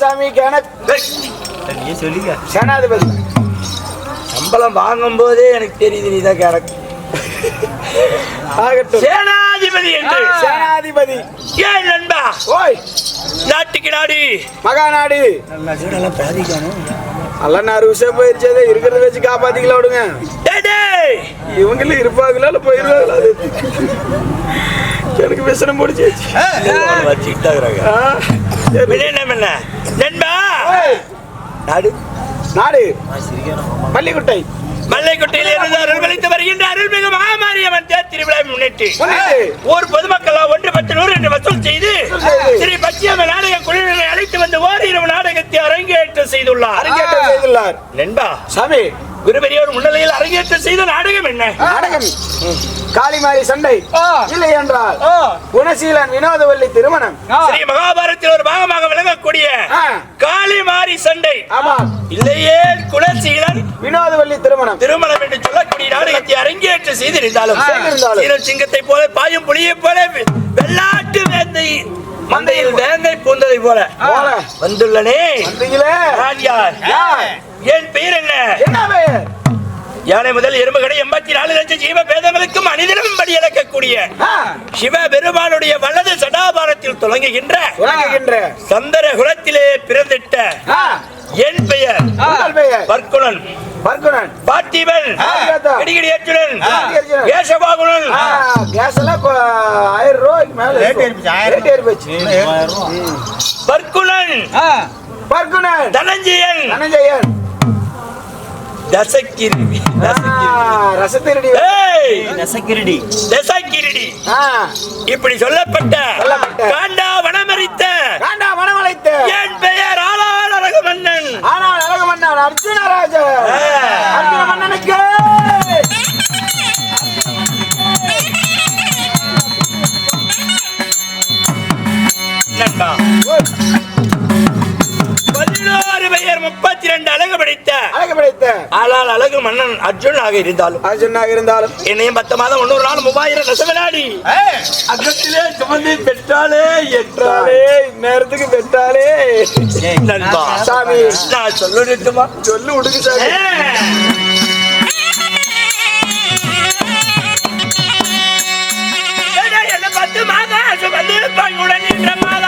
சாமி சேனாதிபதி சம்பளம் வாங்கும் போதே எனக்கு தெரியுது நீதான் கேரக்ட். சேனாதிபதி என்று சேனாதிபதி ஏன் நண்பா? ஓய் நாட்டுக்கு நாடு மகாநாடு அல்ல நான் விஷயம் போயிருச்சே இருக்கிறத வச்சு காப்பாத்திக்கலாம் விடுங்க. இவங்களும் இருப்பாங்களா இல்ல போயிருவாங்களா? எனக்கு விசனம் முடிச்சு நண்பா. நாடு நாடு மல்லிகுட்டை. மல்லைக்குட்டையில் இருந்து அருள்களித்து வருகின்ற அருள்மிகு மகாமாரியம்மன் தேர் திருவிழாவை முன்னிட்டு ஊர் பொதுமக்கள் 1/10 என்று வசூல் செய்து ஸ்ரீ பச்சையம்மன் நாடக குழுவினரை அழைத்து வந்து ஓரிரவு நாடகத்தை அரங்கேற்றம் செய்துள்ளார். நண்பா சாமி குருபெரியோர் முன்னிலையில் அரங்கேற்றம் செய்த நாடகம் என்ன? நாடகம் காளிமாரி சண்டை இல்லை என்றால் குணசீலன் வினோதவல்லி திருமணம். ஸ்ரீ மகாபாரத்தில் ஒரு பாகமாக விளங்கக்கூடிய காளிமாரி சண்டை இல்லையே குணசீலன் வினோதவல்லி திருமணம் என்று சொல்லக்கூடிய நாடகத்தை அரங்கேற்றம் செய்திருந்தாலும் சிங்கத்தை போல பாயும் புலியை போல வெள்ளாட்டு வேந்தை மந்தையில் வேங்கை பூந்ததை போல வந்துள்ளனே. என் பெயர் என்ன? யானை முதல் எறும்பு கடை 84 லட்சம் ஜீவ பேதங்களுக்கு மனிதனும் படி இழக்கக்கூடிய சிவ பெருமானுடைய வலது சடாபாரத்தில் தொடங்குகின்ற சந்தர குலத்திலே பிறந்திட்ட என் பெயர் பர்க்குணன். பார்த்திபன் இடிகிடியேற்றுடன் கேசவாகுணன். பர்க்குணன் தனஞ்சயன் தசக்கிரிடி இப்படி சொல்லப்பட்ட காண்டா வனமரித்த என் பெயர் ஆனால் அழகுமன்னன். அர்ஜுனராஜ மன்னனுக்கு நண்பா 16 பெயர் 32 அழகு படைத்த ஆனால் அழகு மன்னன் அர்ஜுனாக இருந்தாலும் என்னையும் 10 மாதம் 100 நாள் 3000 ரசவினாடி அகத்திலே சுமந்து பெற்றாலே எற்றாலே நேரத்துக்கு பெற்றாலே. நண்பா சாமி நான் சொல்லட்டுமா? சொல்லு விடுங்க சாமி. என்ன 10 மாதம் சுமந்து பங்குடன் நின்ற மாதம்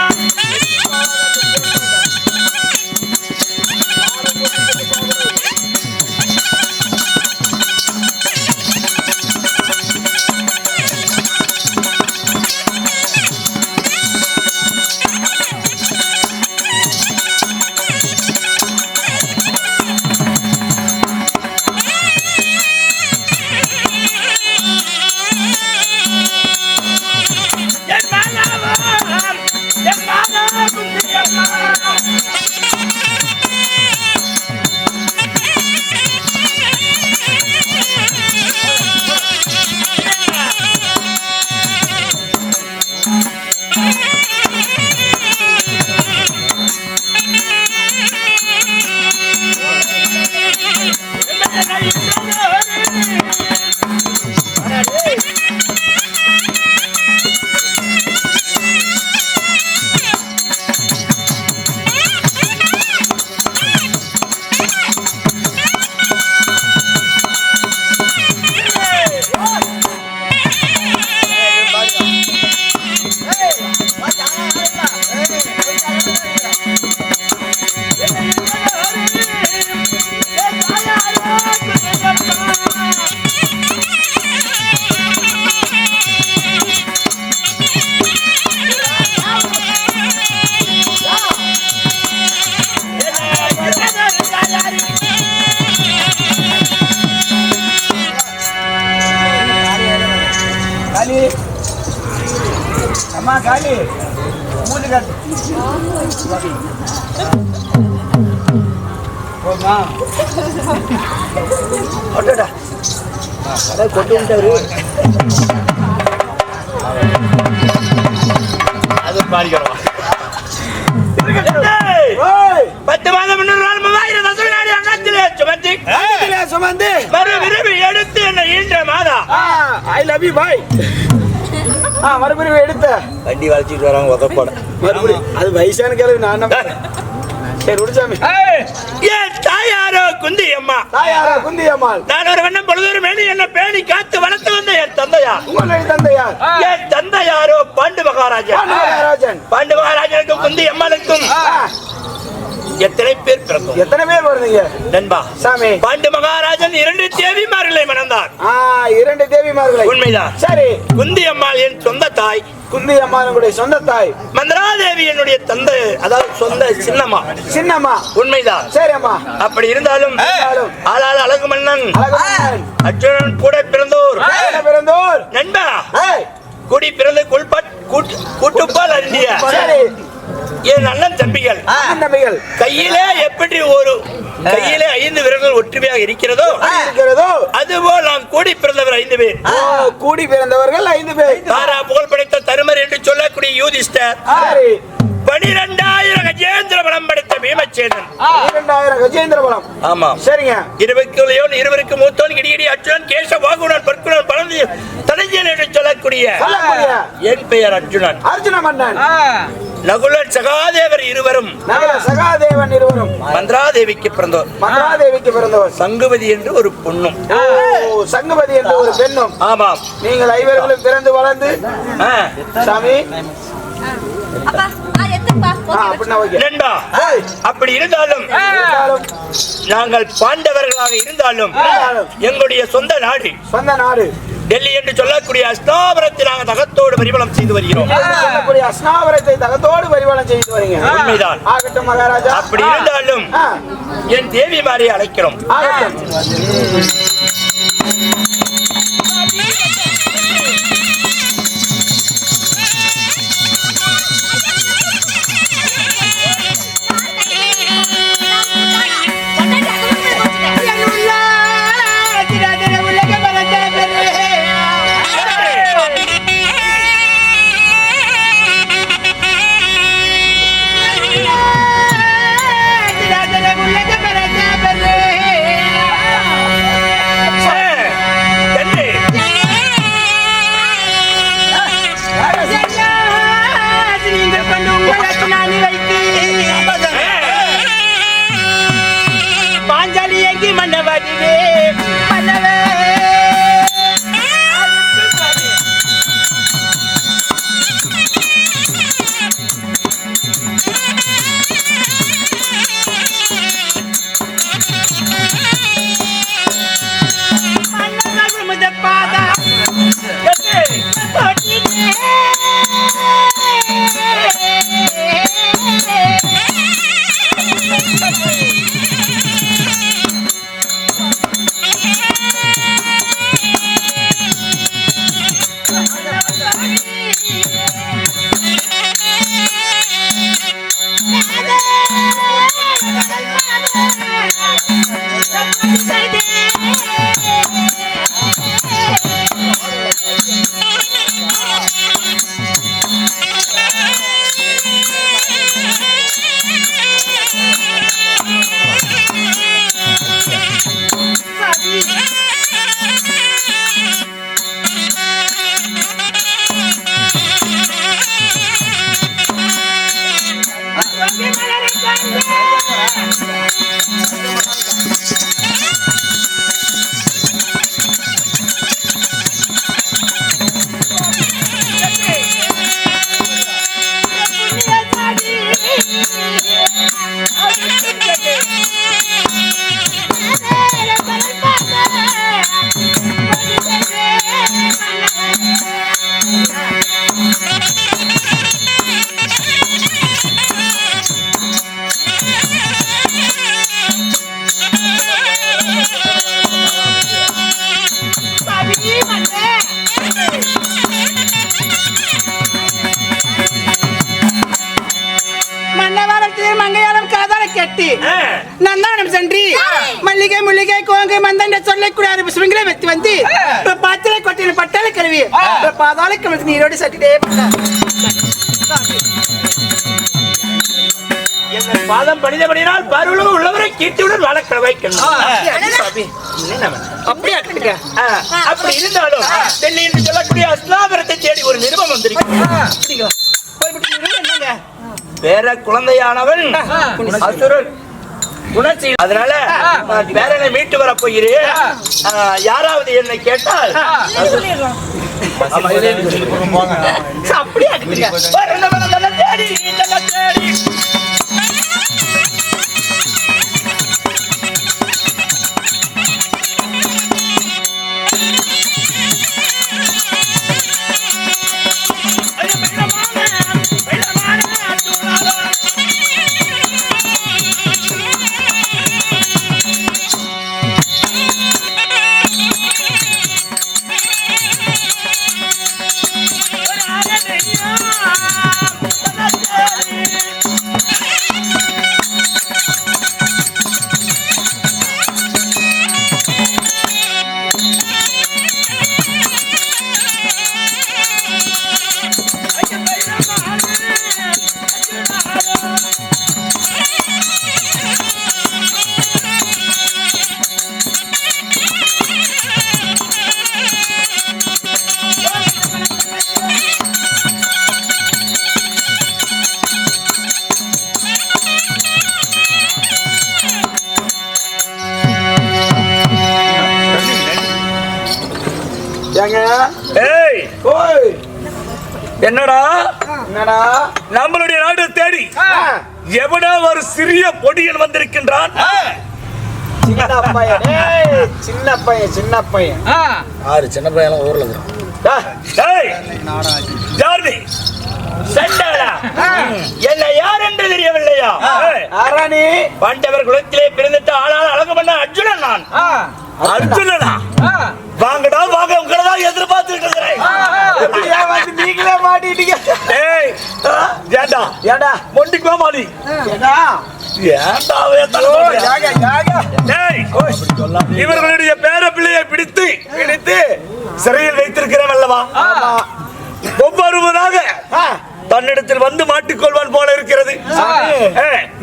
அம்மா காளி மூணு காட்டு போமா ஓடடா அட கொண்டு வந்தாரு அது பாரிக்கறவா ஓய் 10 மாதம் முன்னர் 3000 தசவினாடி அங்கத்திலே சுமந்து மறு விரும்பி எடுத்து என்ன ஈன்ற மாதா ஐ லவ் யூ பாய் மறுபடியும் எடுத்த வண்டி வளைச்சிட்டு வராங்க உதப்பட மறுபடியும் அது வயசான கேள்வி நான் சரி உடுசாமி. என் தாயாரோ குந்தி அம்மா. தாயாரோ குந்தி அம்மாள். நான் ஒரு வண்ணம் பொழுதொரு மேனி என்ன பேணி காத்து வளர்த்து வந்த என் தந்தையார். உங்களுடைய தந்தையார்? என் தந்தையாரோ பாண்டு மகாராஜன். பாண்டு மகாராஜனுக்கும் குந்தி அம்மாளுக்கும் எத்தனை பேர் பிறந்தோம்? எத்தனை பேர் பிறந்தீங்க நண்பா? சாமி, பாண்டு மகாராஜன் 2 தேவிமார்களை மணந்தார். 2 தேவிமார்களை. உண்மைதான். சரி. குந்தி அம்மாள் என் சொந்த தாய். குந்தி அம்மா என்னுடைய சொந்த தாய். மந்திராதேவி என்னுடைய தந்தை, அதாவது சொந்த சின்னம்மா. சின்னம்மா. உண்மைதான். சரி அம்மா. அப்படி இருந்தாலும் ஆளால் அழகு மன்னன் அர்ஜுனன் கூட பிறந்தோர். நண்பா, கூடி பிறந்த கூட்டுப்பால் அருந்திய என் அண்ணன் தம்பிகள் கையிலே எப்படி ஒரு கையிலே 5 விரல்கள் ஒற்றுமையாக இருக்கிறதோ அதுபோல் நாம் கூடி பிறந்தவர் 5 பேர். கூடி பிறந்தவர்கள் 5 பேர். தாரா புகழ் படைத்த தருமர் என்று சொல்லக்கூடிய யூதிஷ்டர். 12,000 கஜேந்திர பலம் படைத்த பீமசேனன். 12,000 கஜேந்திர பலம். ஆமா. சரிங்க. 20 மூத்தோன் கிடிகிடி அர்ஜுனன் கேச வாகுணன் பர்க்குணன் பலந்தி தனஞ்சன் என்று சொல்லக்கூடிய என் பெயர் அர்ஜுனன். அர்ஜுன மன்னன். நகுலன் சகாதேவர் இருவரும். சகாதேவன் இருவரும் மந்திராதேவிக்கு பிறந்தோர். மந்திராதேவிக்கு பிறந்தவர். சங்குபதி என்று ஒரு பொண்ணும். சங்குபதி என்று ஒரு பெண்ணும். ஆமாம். நீங்கள் 5 பிறந்து வளர்ந்து சாமி அப்படி இருந்தாலும் நாங்கள் பாண்டவர்களாக இருந்தாலும் எங்களுடைய சொந்த நாடு டெல்லி என்று சொல்லக்கூடிய அஸ்தாபரத்தை நாங்கள் தகத்தோடு பரிபாலம் செய்து வருகிறோம். அஸ்தாபரத்தை தகத்தோடு பரிபாலம் செய்து வருகிறோம். உண்மைதான். ஆகட்டும் மகாராஜா. அப்படி இருந்தாலும் என் தேவி மாரியை அழைக்கிறோம். நந்தானம் சென்று மல்லிகை முல்லிகை கோங்கை மந்தண்ட சொல்லக்கூடிய 6 புஷ்பங்களை வைத்து வந்து பாத்திரை கொட்டின பட்டாள கருவி பாதாள கமலத்து நீரோடு சட்டிட்டே பாதம் பணிதபடினால் பருவம் உள்ளவரை கீர்த்தியுடன் வாழக்கிற வைக்கணும். அப்படி இருந்தாலும் டெல்லி என்று சொல்லக்கூடிய அஸ்லாபரத்தை தேடி ஒரு நிருபம் வந்திருக்கு. பேர குழந்தையானவன் அசுரன் குணச்சி. அதனால நான் பேரனை மீட்டு வர போகிறேன். யாராவது என்னை கேட்டால் அப்படியே என்னடா நம்மளுடைய நாடு தேடி எவனோ ஒரு சிறிய பொடியன் வந்திருக்கின்றான். சின்ன பையன் ஆறு சின்ன பையன் ஊர்ல என்ன யார் என்று தெரியவில்லையா? பாண்டவர் குலத்திலே பிறந்துட்டு ஆளால் அழகு பண்ண அர்ஜுனன். நான் அர்ஜுனனா? வாங்கடா வாங்க, உங்களதான் எதிர்பார்த்துட்டு இருக்கிறேன். நீங்களே மாட்டிட்டீங்க. ஏண்டா ஏண்டா மொண்டி கோமாளி இவர்களுடைய பேர பிள்ளையை பிடித்து சிறையில் வைத்திருக்கிறேன் அல்லவா? ஒவ்வொருவராக தன்னிடத்தில் வந்து மாட்டிக்கொள்வான் போல இருக்கிறது.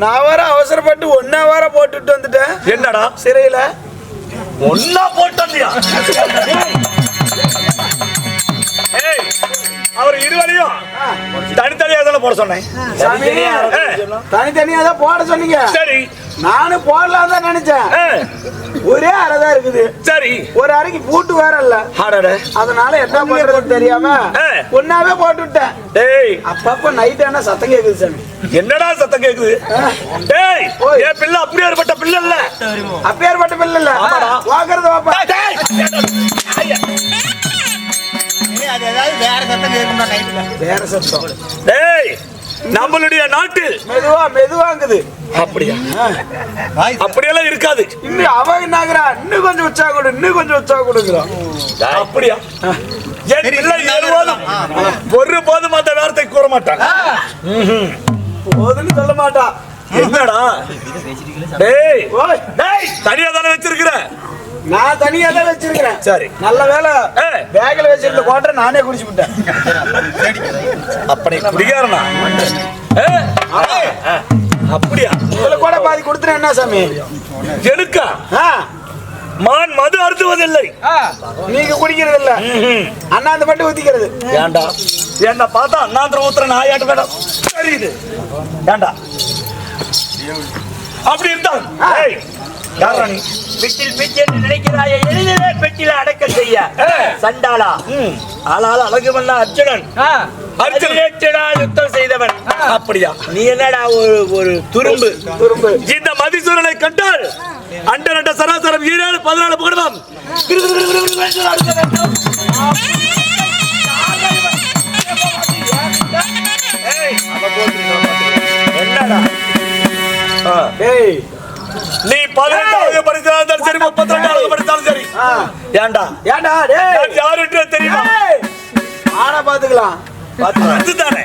நான் வர அவசரப்பட்டு ஒன்னா வர போட்டுட்டு வந்துட்டேன். என்னடா சிறையில ஒன்னா போட்டு வந்தியா? அவர் இருவரையும் தனித்தனியா தானே போட சொன்னேன். தனித்தனியா தான் போட சொன்னீங்க. சரி, நானும் போடலாம் தான் நினைச்சேன். ஒரே அறைதான் இருக்குது. சரி, ஒரு அறைக்கு பூட்டு வேற இல்ல. அதனால என்ன பண்றது தெரியாம ஒன்னாவே போட்டு விட்டேன். அப்பப்ப நைட் ஆனா சத்தம் கேக்குது சாமி. என்னடா சத்தம் கேக்குது? என் பிள்ளை அப்படியேற்பட்ட பிள்ளை இல்ல. அப்படியேற்பட்ட பிள்ளை இல்ல. வாக்குறது வாப்பா. வேற சத்தம். நம்மளுடைய நாட்டில் மெதுவாங்குது. அப்படியா? அப்படியெல்லாம் இருக்காது. இன்னும் அவன் என்னாகிறா, இன்னும் கொஞ்சம் உற்சாக கொடு, இன்னும் கொஞ்சம் உற்சாக கொடுக்குறான். அப்படியா? என் பிள்ளை ஒரு போதும் அந்த வார்த்தை கூற மாட்டான். போதுன்னு சொல்ல மாட்டான். என்னடா தனியா தானே வச்சிருக்கிற? நான் தனியா தான் வச்சிருக்கிறேன். சரி, நல்ல வேலை பேக்ல வச்சிருந்த கோட்டரை நானே குடிச்சு விட்டேன். அப்படி குடிக்காரனா? அப்படியா? இதுல கூட பாதி கொடுத்துறேன். என்ன சாமி எனக்கா? மான் மது அருந்துவதில்லை. நீங்க குடிக்கிறது இல்ல, அண்ணாந்து மட்டும் ஊத்திக்கிறது. ஏண்டா என்ன பார்த்தா அண்ணாந்திர ஊத்துற நாயாட்டு வேண்டாம் தெரியுது. ஏண்டா அப்படி இருந்தால் வீட்டில் பெட்டி என்று நினைக்கிறாய, எளிதிலே பெட்டியில அடக்க செய்ய சண்டாளா. ஆளால் அழகு வந்த அர்ஜுனன் யுத்தம் செய்தவன். அப்படியா? நீ என்னடா ஒரு துரும்பு. இந்த மதிசூரனை கண்டால் அண்ட சராசரம் 14 புகழம். என்னடா நீ 18வது படித்தாலும் சரி, 32வது படித்தாலும் சரி. ஏண்டா ஏண்டா யாருன்னு தெரியுமா? ஆனா பாத்துக்கலாம். அதுதானே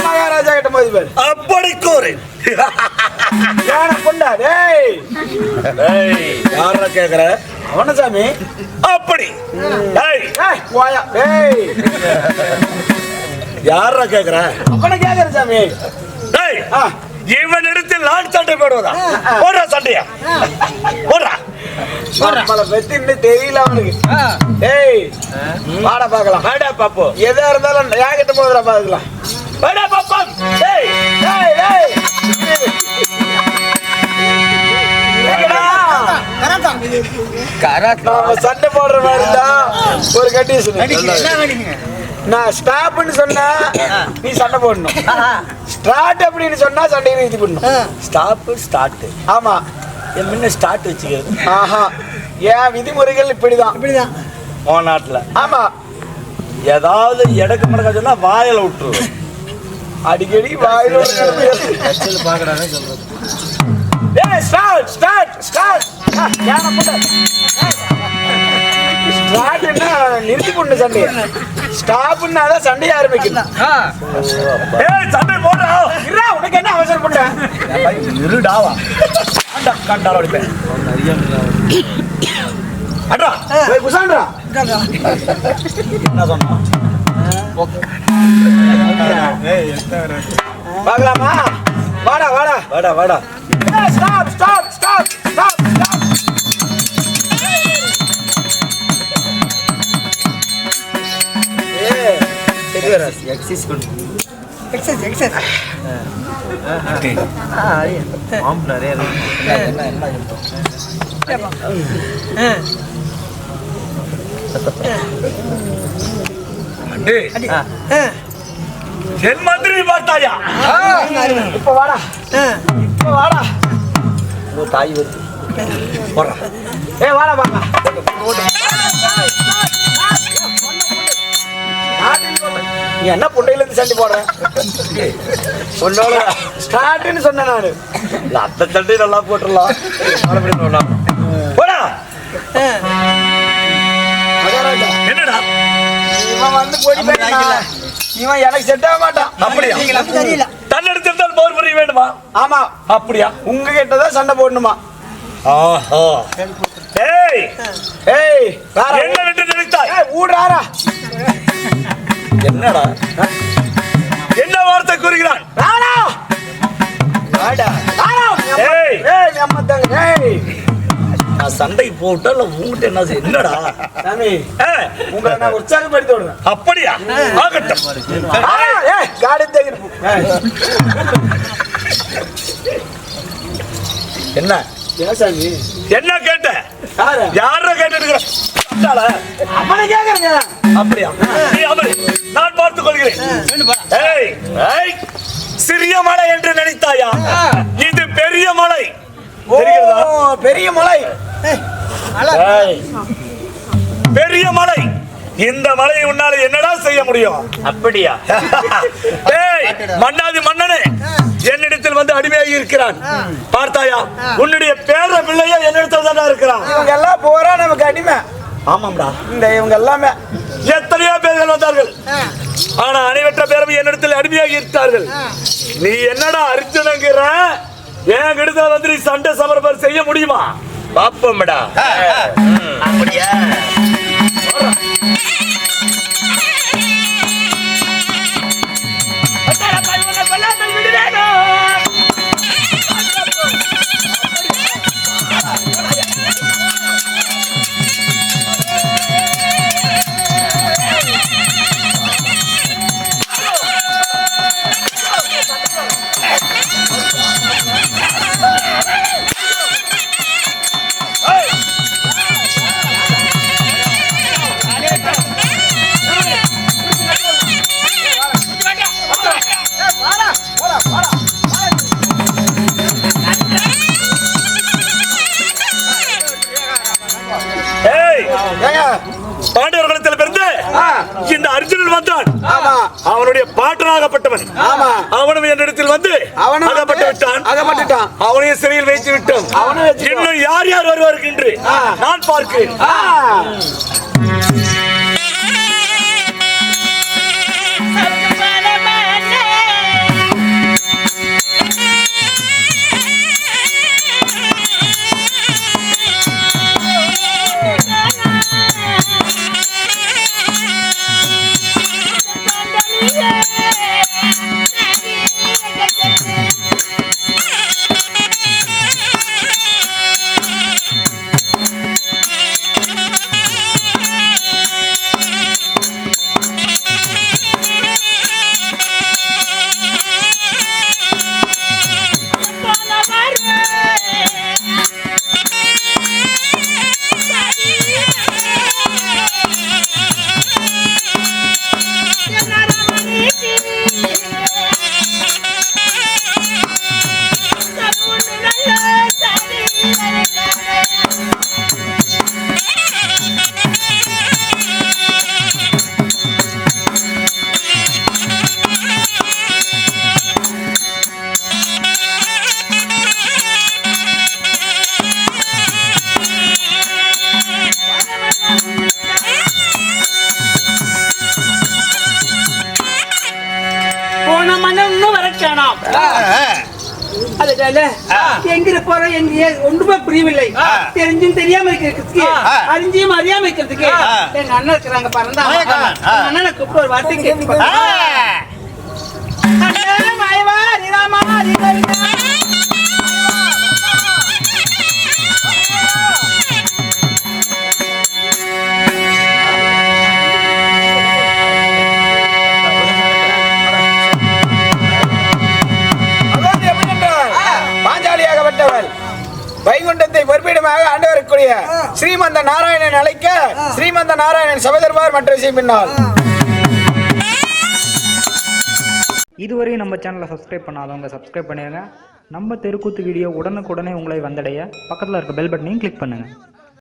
மகாராஜா கிட்ட மோதி பாரு. அப்படி கோரு பொண்டா. யார கேக்குற? அவன சாமி. அப்படி யார கேக்குற? அவன கேக்குற சாமி. இவன் இடத்தில் நான் சண்டை போடுவதா? போடுறா சண்டையா? போடுறா. நம்மள பத்தி இன்னும் தெரியல அவனுக்கு. ஏய் வாடா பாக்கலாம். வாடா பாப்போம். எதா இருந்தாலும் யாகிட்ட போதுடா பாக்கலாம். வாடா பாப்போம். ஏய் ஏய் ஏய் நாம சண்டை போடுற மாதிரி தான் ஒரு கண்டிஷன். நான் ஸ்டாப்னு சொன்னா நீ சண்டை போடணும். ஸ்டார்ட் அப்படின்னு சொன்னா சண்டையை நிறுத்தி போடணும். Stop start. ஆமா என் முன்ன ஸ்டார்ட் வச்சுக்கிறது. ஆஹா ஏன் விதிமுறைகள் இப்படிதான் உன் நாட்டுல. ஆமா ஏதாவது எடக்கு மடக்க சொன்னா வாயில விட்டுருவேன். அடிக்கடி வாயில பாக்குறாங்க சொல்றது. ஏய் ஸ்டார்ட் ஸ்டார்ட் ஸ்டார்ட் யானை போடு. ஸ்டார்ட்னா நிறுத்தி போடணும் சண்டை. ஸ்டாப்னா தான் சண்டையை ஆரம்பிக்கணும். ஏய் சண்டை போடுறா. இருடா உனக்கு என்ன அவசரம் பண்ண? இருடாவா. ஆண்டா கண்டால அடிப்பேன். அட்ரா போய் குசான்றா. என்ன சொன்னா? பார்க்கலாமா? வாடா வாடா வாடா வாடா. Stop stop stop stop stop. ஏய் எக்ஸர்சைஸ் எக்ஸர்சைஸ் பண்ணு. எக்ஸசைஸ் ஆம் நிறைய என்ன என் மந்திரி பார்த்தாயா? இப்ப வாடா இப்ப வாடா. உன் தாய் வருது. போறா. ஏய் வாடா பாப்பா. நீ என்ன புண்டையில இருந்து சண்டை போடுற? உன்னோட ஸ்டார்ட்னு சொன்னேன் நானு. அந்த சண்டை நல்லா போட்டுடலாம். போடா. மகாராஜா என்னடா இவன் வந்து போடி போயிட்டான். இவன் எனக்கு செட் ஆக மாட்டான். அப்படியா? தெரியல. தன்னெடுத்திருந்தால் போர் புரிய வேண்டுமா? ஆமா அப்படியா? உங்க கிட்டதான் சண்டை போடணுமா? ஆஹா. ஏய் ஏய் வாடா. என்ன விட்டு நினைத்தாய்? ஏய் ஊடாரா. என்னடா என்ன வார்த்தை கூறுகிறான்? வாடா வாடா. வாடா. ஏய் ஏய் நம்மத்தங்க. ஏய் நான் சண்டைக்கு போட்டா இல்ல உங்ககிட்ட என்ன செய்ய? என்னடா சாமி ஏய், உங்களை நான் உற்சாகப்படுத்தி விடுறேன். அப்படியா? ஆகட்டும். ஏய் காடி தேகிட்டு. என்ன ஏன் சாமி என்ன கேட்ட? யாரு யார கேட்டு அவனை கேக்குறேங்க. அப்படியா? நீ அமரு, நான் பார்த்துக் கொள்கிறேன். ஏய், ஏய், சிறிய மலை என்று நினைத்தாயா? இது பெரிய மலை. தெரிகிறதா? ஓ பெரிய மலை. ஏய், பெரிய மலை. இந்த மலையை உன்னால என்னடா செய்ய முடியும்? அப்படியா? ஏய், மன்னாதி மன்னனே என்னிடத்தில் வந்து அடிமையாகி இருக்கிறான். பார்த்தாயா? உன்னுடைய பேர பிள்ளைய என்னிடத்தில் தான் இருக்கிறான். இவங்க எல்லாம் போறா நமக்கு அடிமை. ஆமாம்டா. இந்த இவங்க எல்லாமே எத்தனையோ பேர்கள் வந்தார்கள். ஆனா அனைவற்ற பேரும் என்னிடத்தில் அடிமையாகி இருக்கிறார்கள். நீ என்னடா அர்ஜுனங்கிற என் இடத்துல வந்து நீ சண்டை சமரபர் செய்ய முடியுமா? பாப்போம்டா. அப்படியா? பாண்டவர்களிடத்தில் பிறந்து இந்த அர்ஜுனன் வந்தான். அவனுடைய பாட்டனாகப்பட்டவன். அவனும் என்னிடத்தில் வந்து அகப்பட்டு விட்டான். அவனையும் சிறையில் வைத்து விட்டோம். இன்னும் யார் யார் வருவார்கள் என்று நான் பார்க்கிறேன். அதனால எங்க போறோம் எங்க ஒன்றுமே புரியவில்லை. தெரிஞ்சும் தெரியாம இருக்கிறதுக்கு அறிஞ்சியும் அறியாம இருக்கிறதுக்கு எங்க அண்ணன் இருக்கிறாங்க பறந்தா அண்ணனை கூப்பிட்டு ஒரு வார்த்தை கேட்டு மாயவா நிராமா வைகுண்டத்தை பொறுப்பிடமாக ஆண்டு வரக்கூடிய ஸ்ரீமந்த நாராயணன் அழைக்க ஸ்ரீமந்த நாராயணன் சபதர்பார் மற்ற விஷயம் பின்னால். இதுவரை நம்ம சேனலை சப்ஸ்கிரைப் பண்ணாதவங்க சப்ஸ்கிரைப் பண்ணிடுங்க. நம்ம தெருக்கூத்து வீடியோ உடனுக்குடனே உங்களை வந்தடைய பக்கத்தில் இருக்க பெல் பட்டனையும் கிளிக் பண்ணுங்கள்.